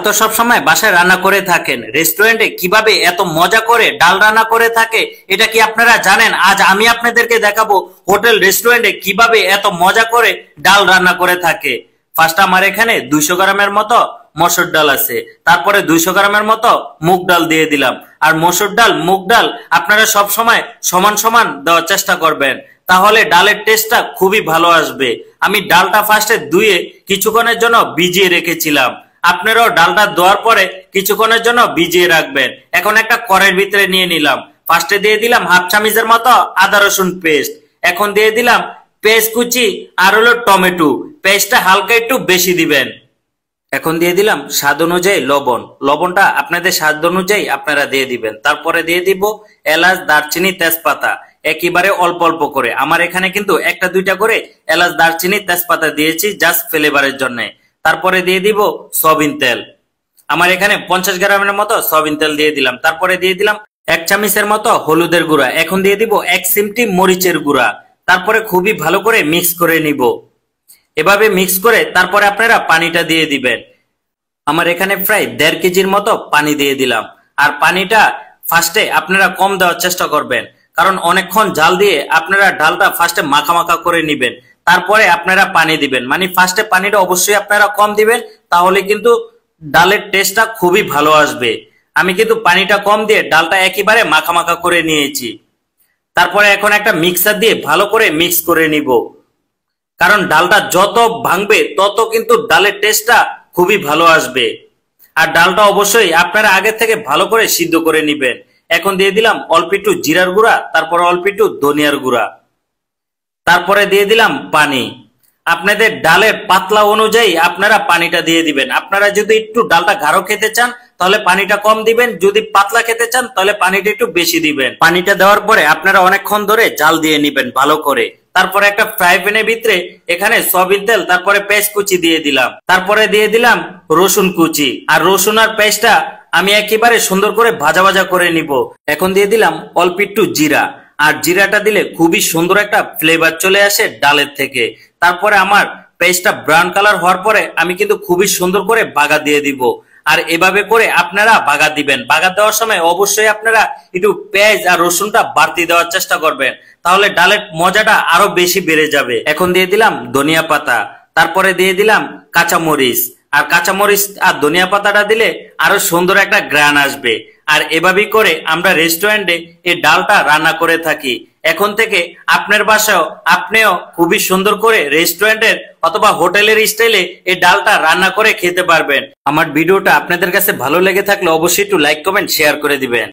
তো সব সময় বাসায় রান্না করে থাকেন, রেস্টুরেন্টে কিভাবে এত মজা করে ডাল রান্না করে থাকে এটা কি আপনারা জানেন? আজ আমি আপনাদেরকে দেখাবো হোটেল রেস্টুরেন্টে কিভাবে এত মজা করে ডাল রান্না করে থাকে। ফার্স্ট আমার এখানে 200 গ্রামের মতো মসুর ডাল আছে, তারপরে 200 গ্রামের মতো মুগ ডাল দিয়ে দিলাম। আর মসুর ডাল মুগ ডাল আপনারা সব সময় সমান সমান দেওয়ার চেষ্টা করবেন, তাহলে ডালের টেস্টটা খুবই ভালো আসবে। আমি ডালটা ফার্স্টে ধুয়ে কিছুক্ষণের জন্য ভিজিয়ে রেখেছিলাম, আপনারাও ডালটা ধোয়ার পরে কিছুক্ষণের জন্য ভিজিয়ে রাখবেন। এখন একটা কড়াইয়ের ভিতরে নিয়ে নিলাম, ফার্স্টে দিয়ে দিলাম হাফ চামচের মতো আদা রসুন পেস্ট, এখন দিয়ে দিলাম পেঁয়াজ কুচি আর হলো টমেটো, পেস্টটা হালকা একটু বেশি দিবেন। এখন দিয়ে দিলাম স্বাদ অনুযায়ী লবণ, লবণটা আপনাদের স্বাদ অনুযায়ী আপনারা দিয়ে দিবেন। তারপরে দিয়ে দিব এলাচ দারচিনি তেজপাতা, একেবারে অল্প অল্প করে। আমার এখানে কিন্তু একটা দুইটা করে এলাচ দারচিনি তেজপাতা দিয়েছি জাস্ট ফ্লেভারের জন্য। তারপরে দিয়ে দিব সয়াবিন তেল, আমার এখানে 50 গ্রামের মতো সয়াবিন তেল দিয়ে দিলাম। তারপরে দিয়ে দিলাম 1 চামচের মতো হলুদের গুঁড়া, এখন দিয়ে দিব 1 চিমটি মরিচের গুঁড়া। তারপরে খুবই ভালো করে মিক্স করে নিব। এভাবে মিক্স করে তারপরে আপনারা পানিটা দিয়ে দিবেন। আমার এখানে প্রায় 1.5 কেজির মতো পানি দিয়ে দিলাম। আর পানিটা ফার্স্টে আপনারা কম দেওয়ার চেষ্টা করবেন, কারণ অনেকক্ষণ জাল দিয়ে আপনারা ডালটা ফার্স্টে মাখা মাখা করে নিবেন, তারপরে আপনারা পানি দিবেন। মানে ফার্স্টে পানিটা অবশ্যই আপনারা কম দিবেন, তাহলে কিন্তু ডালের টেস্টটা খুবই ভালো আসবে। আমি কিন্তু পানিটা কম দিয়ে ডালটা একেবারে মাখা মাখা করে নিয়েছি। তারপরে এখন একটা মিক্সার দিয়ে ভালো করে মিক্স করে নিব, কারণ ডালটা যত ভাঙবে তত কিন্তু ডালের টেস্টটা খুবই ভালো আসবে। আর ডালটা অবশ্যই আপনারা আগে থেকে ভালো করে সিদ্ধ করে নিবেন। এখন দিয়ে দিলাম অল্প একটু জিরার গুঁড়া, তারপরে অল্প একটু ধনিয়ার গুঁড়া, তারপরে দিয়ে দিলাম পানি। আপনাদের ডালের পাতলা অনুযায়ী আপনারা পানিটা দিয়ে দিবেন। আপনারা যদি একটু ডালটা গাঢ় খেতে চান তাহলে পানিটা কম দিবেন, যদি পাতলা খেতে চান তাহলে পানিটা একটু বেশি দিবেন। পানিটা দেওয়ার পরে আপনারা অনেকক্ষণ ধরে জাল দিয়ে নিবেন ভালো করে। তারপরে একটা ফ্রাই প্যানের ভিতরে এখানে সয়াবিন তেল, তারপরে পেঁয়াজ কুচি দিয়ে দিলাম, তারপরে দিয়ে দিলাম রসুন কুচি। আর রসুন আর পেঁয়াজটা আমি একেবারে সুন্দর করে ভাজা ভাজা করে নিব। এখন দিয়ে দিলাম অল্প একটু জিরা, আর জিরাটা দিলে খুবই সুন্দর একটা ফ্লেভার চলে আসে ডালের থেকে। তারপরে আমার পেস্টটা ব্রাউন কালার হওয়ার পরে আমি কিন্তু খুবই সুন্দর করে বাগা দিয়ে দিব। আর এভাবে করে আপনারা বাগা দিবেন। বাগা দেওয়ার সময় অবশ্যই আপনারা একটু পেঁয়াজ আর রসুনটা বাড়তি দেওয়ার চেষ্টা করবেন, তাহলে ডালের মজাটা আরো বেশি বেড়ে যাবে। এখন দিয়ে দিলাম ধনিয়া পাতা, তারপরে দিয়ে দিলাম কাঁচামরিচ। আর কাঁচামরিচ আর ধনিয়া পাতাটা দিলে আরো সুন্দর একটা গ্রান আসবে। আর এভাবেই করে আমরা রেস্টুরেন্টে এই ডালটা রান্না করে থাকি। এখন থেকে আপনার বাসায়ও আপনিও খুবই সুন্দর করে রেস্টুরেন্টের অথবা হোটেলের স্টাইলে এই ডালটা রান্না করে খেতে পারবেন। আমার ভিডিওটা আপনাদের কাছে ভালো লেগে থাকলে অবশ্যই একটু লাইক কমেন্ট শেয়ার করে দিবেন।